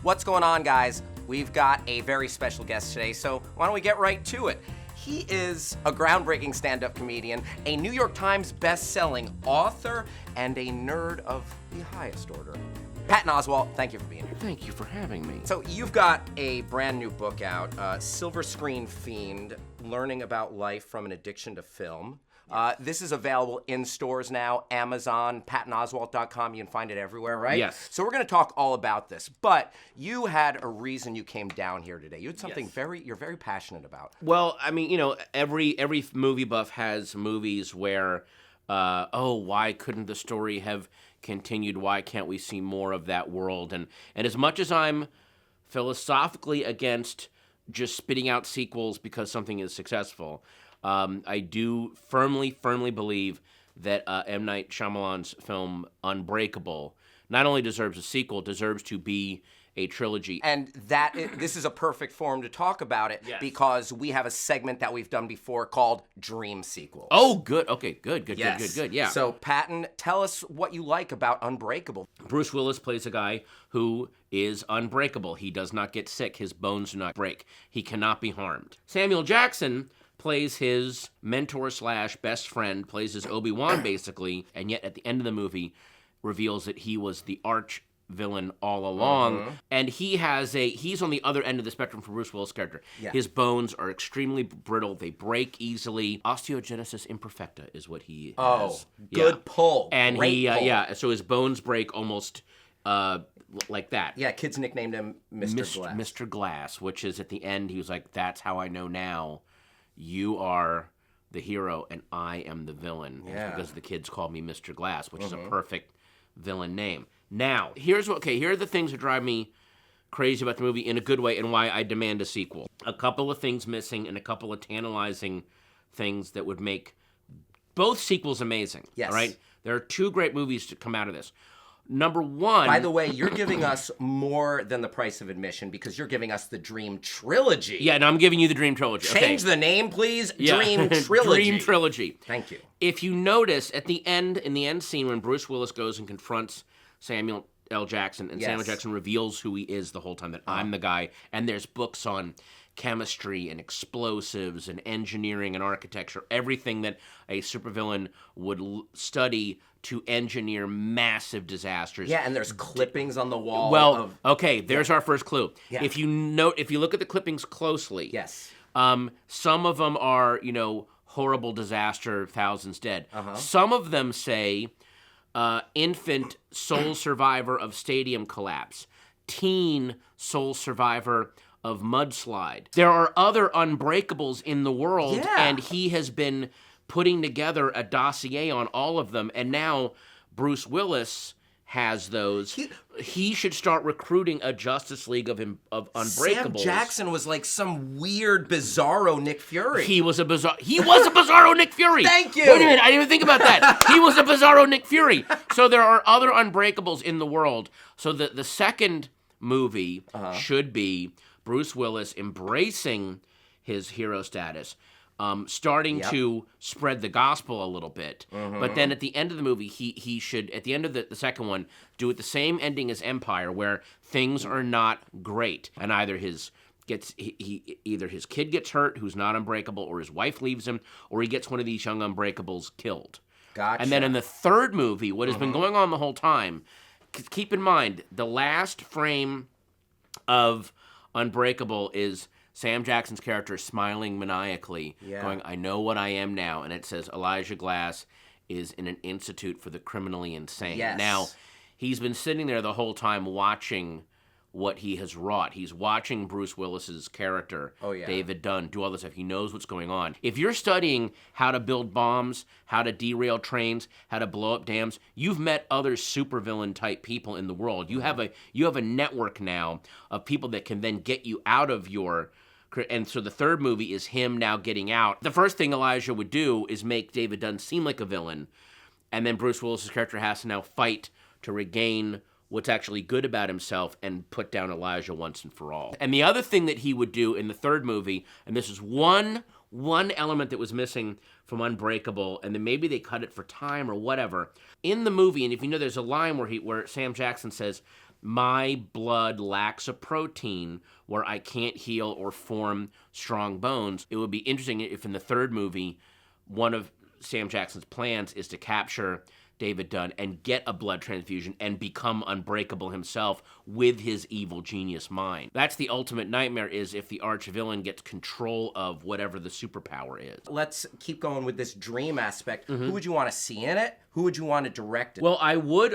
What's going on, guys? We've got a very special guest today, so why don't we get right to it? He is a groundbreaking stand-up comedian, a New York Times best-selling author, and a nerd of the highest order. Patton Oswalt, thank you for being here. Thank you for having me. So you've got a brand new book out, Silver Screen Fiend, Learning About Life from an Addiction to Film. This is available in stores now, Amazon, PattonOswalt.com. You can find it everywhere, right? Yes. So we're going to talk all about this, but you had a reason you came down here today. You had something you're very passionate about. Well, I mean, you know, every movie buff has movies where, why couldn't the story have continued? Why can't we see more of that world? And as much as I'm philosophically against just spitting out sequels because something is successful, I do firmly believe that M. Night Shyamalan's film Unbreakable not only deserves a sequel, deserves to be a trilogy. And this is a perfect forum to talk about it because we have a segment that we've done before called Dream Sequels. Oh, good. Okay, good. Yeah. So, Patton, tell us what you like about Unbreakable. Bruce Willis plays a guy who is unbreakable. He does not get sick. His bones do not break. He cannot be harmed. Samuel Jackson plays his mentor / best friend, plays his Obi-Wan basically, and yet at the end of the movie reveals that he was the arch villain all along, and he's on the other end of the spectrum for Bruce Willis' character. Yeah. His bones are extremely brittle, they break easily. Osteogenesis imperfecta is what he has. Good pull. And Great pull. So his bones break almost like that. Yeah, kids nicknamed him Mr. Glass. Mr. Glass, which is at the end, he was like, that's how I know now you are the hero and I am the villain. Yeah. It's because the kids called me Mr. Glass, which is a perfect villain name. Now, here are the things that drive me crazy about the movie in a good way and why I demand a sequel. A couple of things missing and a couple of tantalizing things that would make both sequels amazing. Yes. All right? There are two great movies to come out of this. Number one... By the way, you're giving us more than the price of admission because you're giving us the Dream Trilogy. Yeah, no, I'm giving you the Dream Trilogy. Change the name, please. Dream Trilogy. Dream Trilogy. Thank you. If you notice, at the end, in the end scene when Bruce Willis goes and confronts Samuel L. Jackson, and Samuel Jackson reveals who he is the whole time, that I'm the guy, and there's books on chemistry and explosives and engineering and architecture, everything that a supervillain would study to engineer massive disasters. Yeah, and there's clippings on the wall. Well, there's our first clue. Yeah. If you look at the clippings closely, some of them are, horrible disaster, thousands dead. Some of them say infant sole survivor of stadium collapse, teen sole survivor of mudslide. There are other Unbreakables in the world, and he has been putting together a dossier on all of them, and now Bruce Willis has those. He should start recruiting a Justice League of Unbreakables. Sam Jackson was like some weird, bizarro Nick Fury. He was a bizarro Nick Fury. Thank you. Wait a minute, I didn't even think about that. He was a bizarro Nick Fury. So there are other Unbreakables in the world. So the second movie should be Bruce Willis embracing his hero status, starting to spread the gospel a little bit. But then at the end of the movie, he should, at the end of the second one, do it the same ending as Empire, where things are not great. And either his kid gets hurt, who's not unbreakable, or his wife leaves him, or he gets one of these young Unbreakables killed. Gotcha. And then in the third movie, what has been going on the whole time, keep in mind, the last frame of Unbreakable is Sam Jackson's character smiling maniacally, going, I know what I am now. And it says Elijah Glass is in an institute for the criminally insane. Yes. Now, he's been sitting there the whole time watching what he has wrought. He's watching Bruce Willis's character, David Dunn, do all this stuff. He knows what's going on. If you're studying how to build bombs, how to derail trains, how to blow up dams, you've met other supervillain type people in the world. You have a network now of people that can then get you out of your... And so the third movie is him now getting out. The first thing Elijah would do is make David Dunn seem like a villain, and then Bruce Willis's character has to now fight to regain what's actually good about himself and put down Elijah once and for all. And the other thing that he would do in the third movie, and this is one element that was missing from Unbreakable, and then maybe they cut it for time or whatever. In the movie, and if you know, there's a line where Sam Jackson says, my blood lacks a protein where I can't heal or form strong bones. It would be interesting if in the third movie, one of Sam Jackson's plans is to capture David Dunn and get a blood transfusion and become unbreakable himself with his evil genius mind. That's the ultimate nightmare, is if the arch-villain gets control of whatever the superpower is. Let's keep going with this dream aspect. Who would you want to see in it? Who would you want to direct it? Well, I would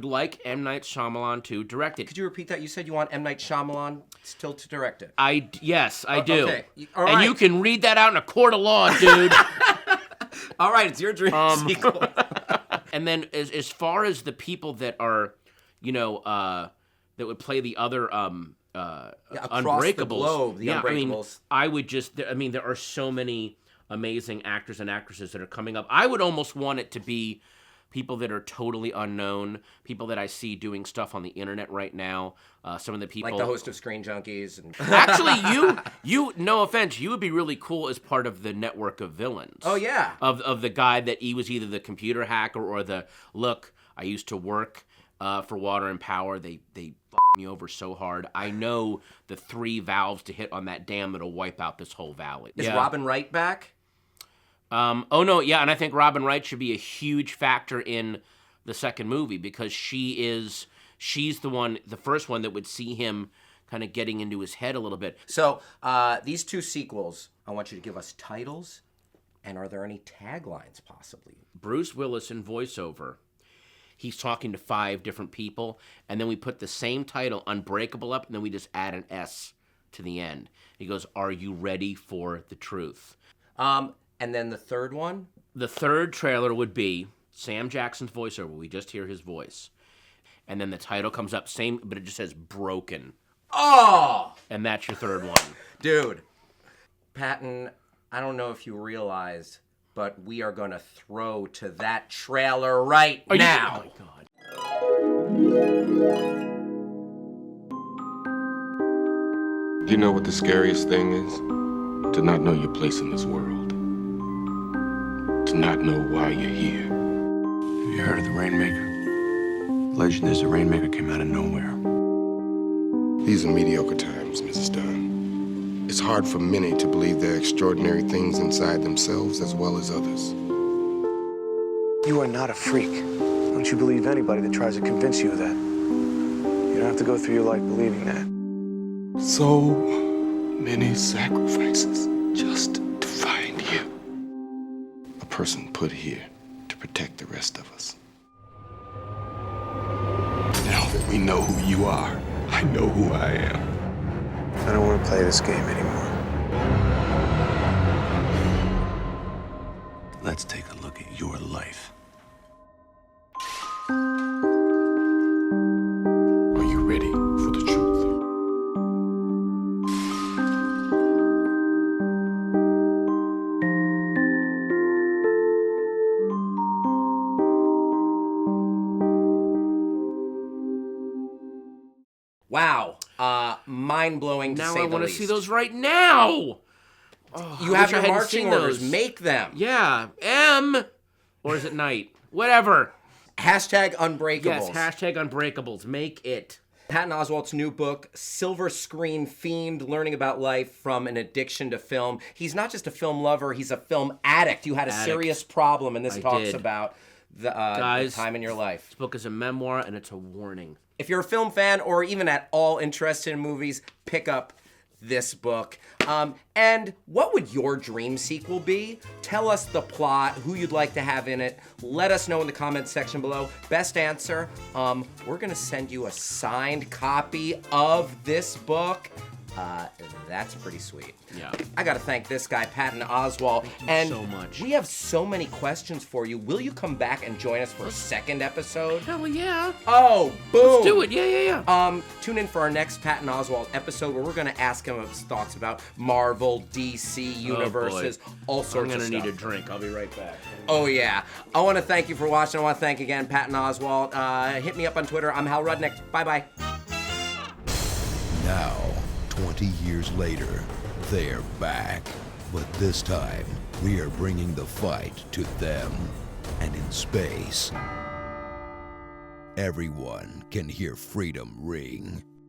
like M. Night Shyamalan to direct it. Could you repeat that? You said you want M. Night Shyamalan still to direct it. Yes, I do. Okay. All right. And you can read that out in a court of law, dude. All right, it's your dream sequel. And then as far as the people that are, that would play the other across Unbreakables. The globe, the Unbreakables. I would just, there are so many amazing actors and actresses that are coming up. I would almost want it to be people that are totally unknown, people that I see doing stuff on the internet right now. Some of the people, like the host of Screen Junkies. And actually, you, no offense, you would be really cool as part of the network of villains. Oh yeah, of the guy that he was either the computer hacker or the look. I used to work for Water and Power. They me over so hard. I know the 3 valves to hit on that dam that'll wipe out this whole valley. Is Robin Wright back? Oh no, yeah, and I think Robin Wright should be a huge factor in the second movie because she's the first one that would see him kind of getting into his head a little bit. So these 2 sequels, I want you to give us titles, and are there any taglines possibly? Bruce Willis in voiceover. He's talking to 5 different people, and then we put the same title, Unbreakable, up, and then we just add an S to the end. He goes, "Are you ready for the truth?" And then the third one? The third trailer would be Sam Jackson's voiceover. We just hear his voice. And then the title comes up, same, but it just says Broken. Oh! And that's your third one. Dude, Patton, I don't know if you realized, but we are going to throw to that trailer right now. Oh, my God. Do you know what the scariest thing is? To not know your place in this world. To not know why you're here. Have you heard of the Rainmaker? Legend is the Rainmaker came out of nowhere. These are mediocre times, Mrs. Dunn. It's hard for many to believe there are extraordinary things inside themselves as well as others. You are not a freak. Don't you believe anybody that tries to convince you of that. You don't have to go through your life believing that. So many sacrifices just to find you. A person put here to protect the rest of us. Now that we know who you are, I know who I am. I don't want to play this game anymore. Let's take a look at your life. Are you ready for the truth? Wow. Mind-blowing to Now say I the want to least. see those right now. Oh, You I have wish I your hadn't marching seen orders. those. Make them. Yeah, M, or is it Night? Whatever. Hashtag Unbreakables. Yes, hashtag Unbreakables. Make it. Patton Oswalt's new book, Silver Screen Fiend, Learning About Life from an Addiction to Film. He's not just a film lover, he's a film addict. You had a serious problem, and this talks did. about the time in your life. This book is a memoir, and it's a warning. If you're a film fan or even at all interested in movies, pick up this book. And what would your dream sequel be? Tell us the plot, who you'd like to have in it. Let us know in the comments section below. Best answer, we're gonna send you a signed copy of this book. That's pretty sweet. Yeah. I gotta thank this guy, Patton Oswalt. Thank you so much. We have so many questions for you. Will you come back and join us for a second episode? Hell yeah. Oh, boom. Let's do it. Yeah. Tune in for our next Patton Oswalt episode where we're going to ask him his thoughts about Marvel, DC, universes, all sorts of I'm stuff. going to need a drink. I'll be right back. Oh, yeah. I want to thank you for watching. I want to thank again Patton Oswalt. Hit me up on Twitter. I'm Hal Rudnick. Bye-bye. Now, 20 years later, they're back. But this time, we are bringing the fight to them and in space. everyone can hear freedom ring.